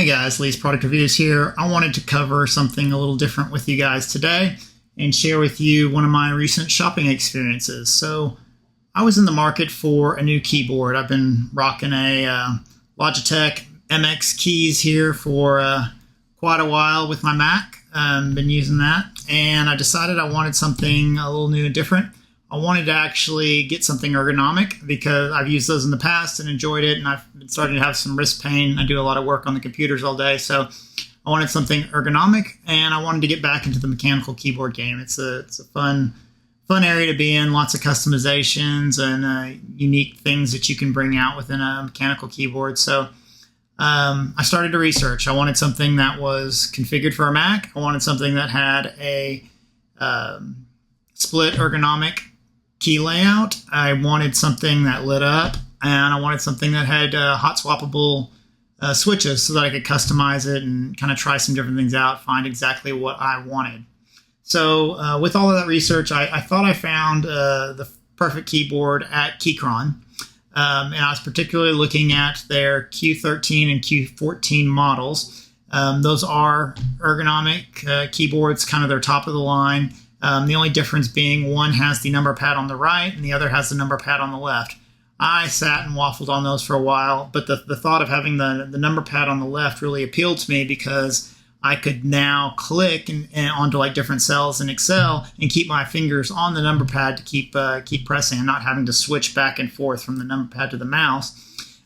Hey guys, Lee's Product Reviews here. I wanted to cover something a little different with you guys today and share with you one of my recent shopping experiences. So I was in the market for a new keyboard. I've been rocking a Logitech MX keys here for quite a while with my Mac. Been using that, and I decided I wanted something a little new and different. I wanted to actually get something ergonomic because I've used those in the past and enjoyed it, and I've been starting to have some wrist pain. I do a lot of work on the computers all day, so I wanted something ergonomic, and I wanted to get back into the mechanical keyboard game. It's a fun area to be in, lots of customizations and unique things that you can bring out within a mechanical keyboard. So I started to research. I wanted something that was configured for a Mac. I wanted something that had a split ergonomic key layout. I wanted something that lit up, and I wanted something that had hot swappable switches so that I could customize it and kind of try some different things out, find exactly what I wanted. So with all of that research, I thought I found the perfect keyboard at Keychron. And I was particularly looking at their Q13 and Q14 models. Those are ergonomic keyboards, kind of their top of the line. The only difference being one has the number pad on the right and the other has the number pad on the left. I sat and waffled on those for a while, but the thought of having the number pad on the left really appealed to me because I could now click and onto like different cells in Excel and keep my fingers on the number pad to keep pressing and not having to switch back and forth from the number pad to the mouse.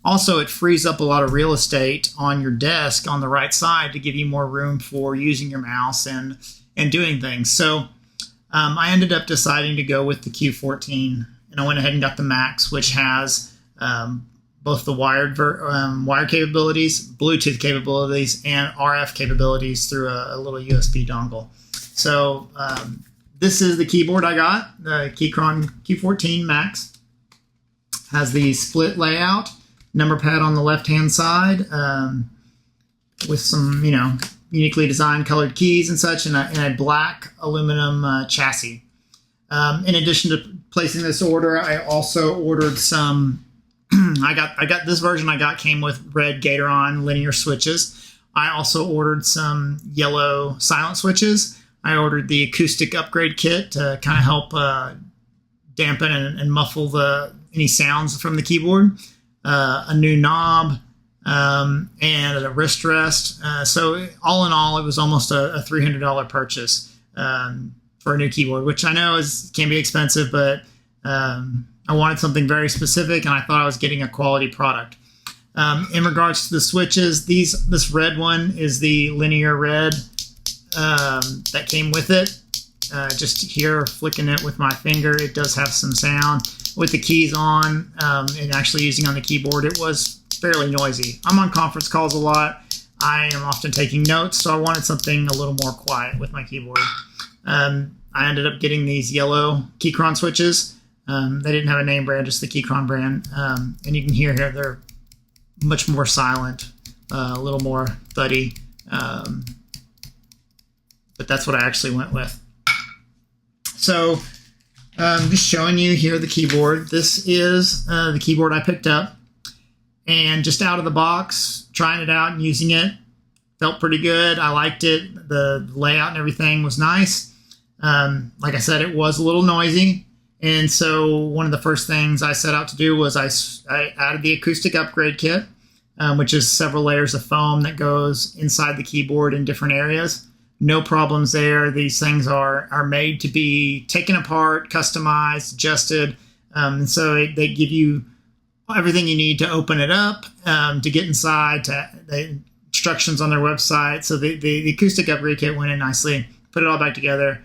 Also, it frees up a lot of real estate on your desk on the right side to give you more room for using your mouse and doing things. So I ended up deciding to go with the Q14, and I went ahead and got the Max, which has both the wired capabilities, Bluetooth capabilities, and RF capabilities through a little USB dongle. So this is the keyboard I got, the Keychron Q14 Max. Has the split layout, number pad on the left-hand side, with some, uniquely designed colored keys and such, and a black aluminum chassis. In addition to placing this order, I also ordered some. I got this version. Came with red Keychron linear switches. I also ordered some yellow silent switches. I ordered the acoustic upgrade kit to kind of help dampen and muffle any sounds from the keyboard. A new knob. And a wrist rest. So all in all, it was almost a $300 purchase for a new keyboard, which I know can be expensive, but I wanted something very specific, and I thought I was getting a quality product. In regards to the switches, this red one is the linear red that came with it. Just here, flicking it with my finger, it does have some sound. With the keys on and actually using on the keyboard, it was fairly noisy. I'm on conference calls a lot. I am often taking notes, so I wanted something a little more quiet with my keyboard. I ended up getting these yellow Keychron switches. They didn't have a name brand, just the Keychron brand. And you can hear here they're much more silent, a little more thuddy. But that's what I actually went with. So just showing you here the keyboard. This is the keyboard I picked up. And just out of the box, trying it out and using it, felt pretty good. I liked it. The layout and everything was nice. Like I said, it was a little noisy. And so one of the first things I set out to do was I added the acoustic upgrade kit, which is several layers of foam that goes inside the keyboard in different areas. No problems there. These things are made to be taken apart, customized, adjusted. And so they give you everything you need to open it up, to get inside, to the instructions on their website. So the acoustic upgrade kit went in nicely, put it all back together,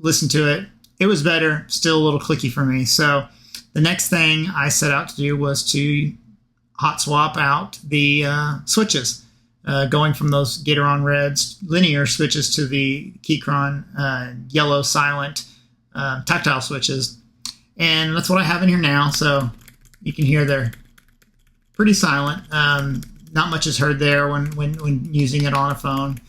listened to it. It was better, still a little clicky for me. So the next thing I set out to do was to hot swap out the switches, going from those Keychron red linear switches to the Keychron yellow silent tactile switches. And that's what I have in here now. So you can hear they're pretty silent. Not much is heard there when using it on a phone.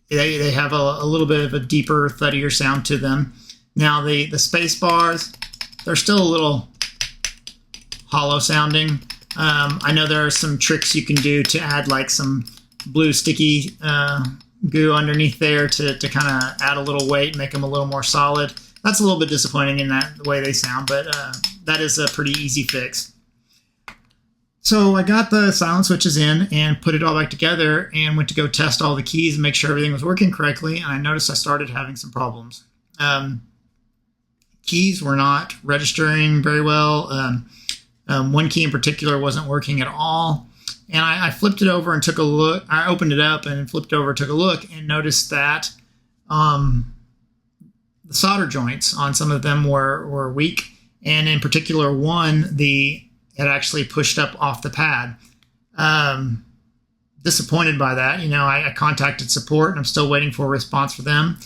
They have a little bit of a deeper, thuddier sound to them. Now the space bars, they're still a little hollow sounding. I know there are some tricks you can do to add like some blue sticky goo underneath there to kind of add a little weight, make them a little more solid. That's a little bit disappointing in that the way they sound, but that is a pretty easy fix. So I got the silent switches in and put it all back together and went to go test all the keys and make sure everything was working correctly. And I noticed I started having some problems. Keys were not registering very well. One key in particular wasn't working at all. And I flipped it over and took a look. I opened it up and flipped it over, took a look, and noticed that the solder joints on some of them were weak. And in particular, one, had actually pushed up off the pad. Disappointed by that. I contacted support and I'm still waiting for a response for them.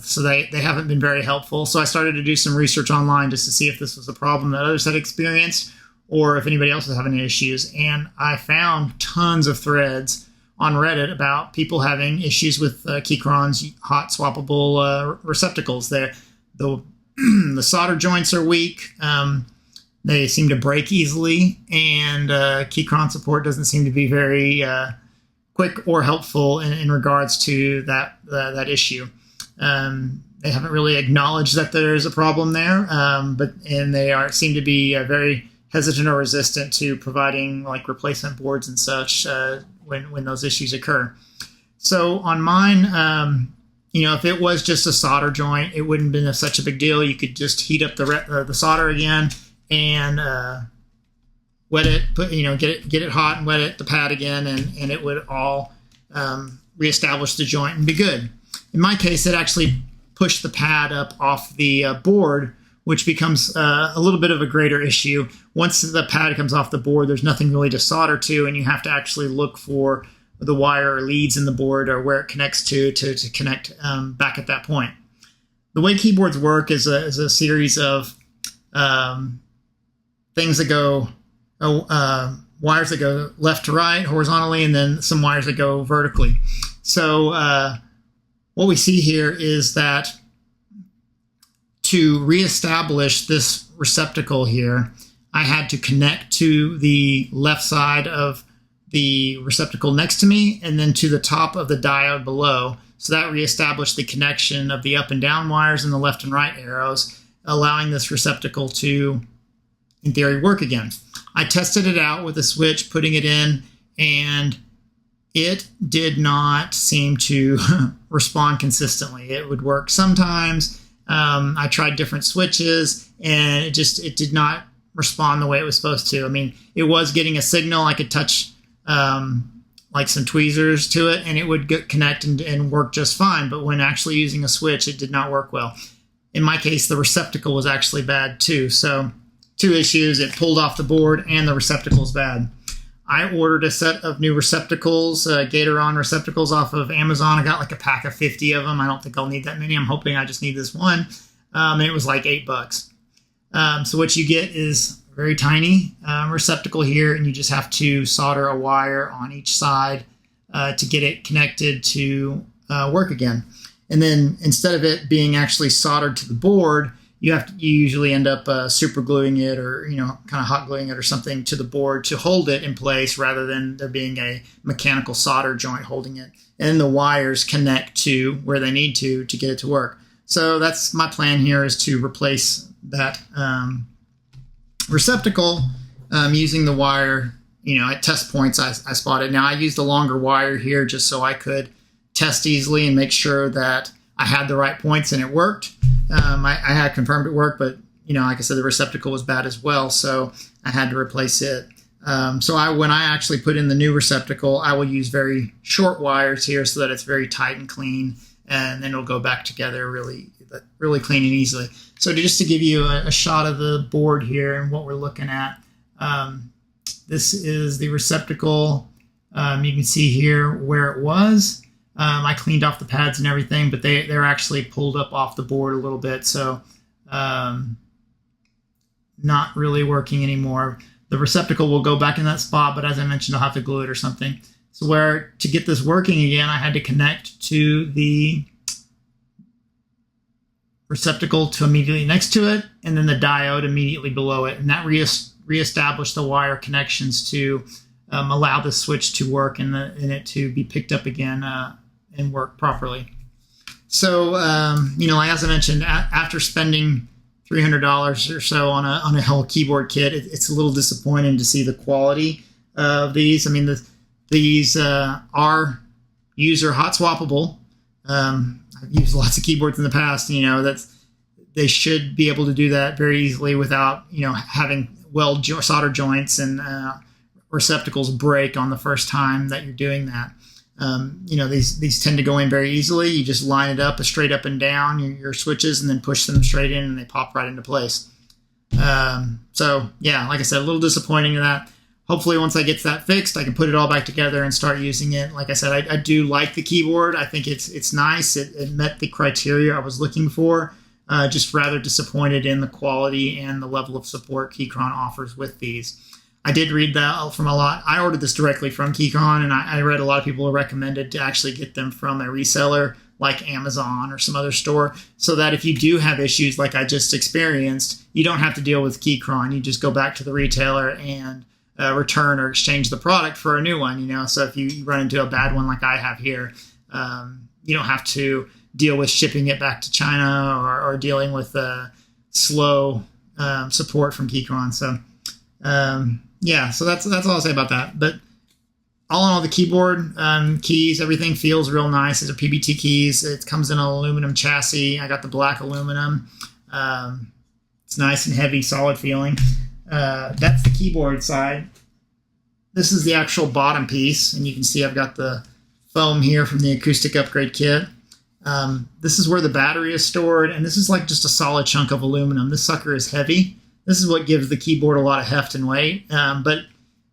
So they haven't been very helpful. So I started to do some research online just to see if this was a problem that others had experienced or if anybody else was having any issues. And I found tons of threads on Reddit about people having issues with Keychron's hot swappable receptacles. The solder joints are weak. They seem to break easily, and Keychron support doesn't seem to be very quick or helpful in regards to that issue. They haven't really acknowledged that there is a problem there, and they seem to be very hesitant or resistant to providing like replacement boards and such when those issues occur. So on mine, if it was just a solder joint, it wouldn't have been such a big deal. You could just heat up the solder again and wet it, get it hot and wet it, the pad again, and it would all reestablish the joint and be good. In my case, it actually pushed the pad up off the board, which becomes a little bit of a greater issue. Once the pad comes off the board, there's nothing really to solder to, and you have to actually look for the wire or leads in the board or where it connects to connect back at that point. The way keyboards work is a series of things that go, wires that go left to right horizontally, and then some wires that go vertically. So what we see here is that to reestablish this receptacle here, I had to connect to the left side of the receptacle next to me and then to the top of the diode below. So that reestablished the connection of the up and down wires and the left and right arrows, allowing this receptacle to, in theory, work again. I tested it out with a switch, putting it in, and it did not seem to respond consistently. It would work sometimes. I tried different switches, and it did not respond the way it was supposed to. I mean, it was getting a signal. I could touch like some tweezers to it, and it would connect and work just fine. But when actually using a switch, it did not work well. In my case, the receptacle was actually bad too. So 2 issues: it pulled off the board, and the receptacle's bad. I ordered a set of new receptacles, Keychron receptacles off of Amazon. I got like a pack of 50 of them. I don't think I'll need that many. I'm hoping I just need this one. And it was like $8. So what you get is a very tiny receptacle here, and you just have to solder a wire on each side to get it connected to work again. And then instead of it being actually soldered to the board, you usually end up super gluing it or kind of hot gluing it or something to the board to hold it in place, rather than there being a mechanical solder joint holding it. And the wires connect to where they need to get it to work. So that's my plan here, is to replace that receptacle using the wire at test points I spotted. Now I used a longer wire here just so I could test easily and make sure that I had the right points and it worked. I had confirmed it worked, but like I said, the receptacle was bad as well, so I had to replace it. When I actually put in the new receptacle, I will use very short wires here so that it's very tight and clean, and then it'll go back together really clean and easily. So just to give you a shot of the board here and what we're looking at, this is the receptacle. You can see here where it was. I cleaned off the pads and everything, but they're actually pulled up off the board a little bit, so not really working anymore. The receptacle will go back in that spot, but as I mentioned, I'll have to glue it or something. So to get this working again, I had to connect to the receptacle to immediately next to it, and then the diode immediately below it, and that reestablish the wire connections to allow the switch to work and it to be picked up again and work properly. So, as I mentioned, after spending $300 or so on a whole keyboard kit, it's a little disappointing to see the quality of these. I mean, these are user hot swappable. I've used lots of keyboards in the past. They should be able to do that very easily without having solder joints and receptacles break on the first time that you're doing that. These tend to go in very easily. You just line it up straight up and down your switches and then push them straight in and they pop right into place. Like I said, a little disappointing in that. Hopefully once I get that fixed, I can put it all back together and start using it. Like I said, I do like the keyboard. I think it's nice. It met the criteria I was looking for. Just rather disappointed in the quality and the level of support Keychron offers with these. I did read that from a lot. I ordered this directly from Keychron, and I read a lot of people recommended to actually get them from a reseller like Amazon or some other store, so that if you do have issues like I just experienced, you don't have to deal with Keychron. You just go back to the retailer and return or exchange the product for a new one. So if you run into a bad one like I have here, you don't have to deal with shipping it back to China or dealing with slow support from Keychron. So so that's all I'll say about that. But all in all, the keyboard, keys, everything feels real nice. These are PBT keys. It comes in an aluminum chassis. I got the black aluminum. It's nice and heavy, solid feeling. That's the keyboard side. This is the actual bottom piece, and you can see I've got the foam here from the acoustic upgrade kit. This is where the battery is stored, and this is like just a solid chunk of aluminum. This sucker is heavy. This is what gives the keyboard a lot of heft and weight, but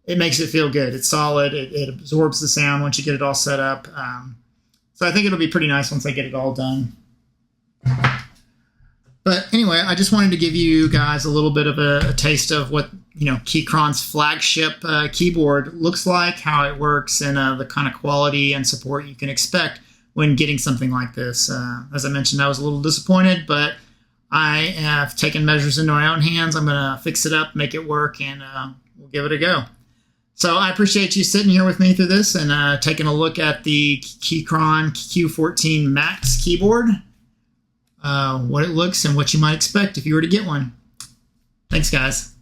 it makes it feel good. It's solid. It absorbs the sound once you get it all set up. So I think it'll be pretty nice once I get it all done. But anyway, I just wanted to give you guys a little bit of a taste of what Keychron's flagship keyboard looks like, how it works, and the kind of quality and support you can expect when getting something like this. As I mentioned, I was a little disappointed, but I have taken measures into my own hands. I'm going to fix it up, make it work, and we'll give it a go. So I appreciate you sitting here with me through this and taking a look at the Keychron Q14 Max keyboard, what it looks and what you might expect if you were to get one. Thanks, guys.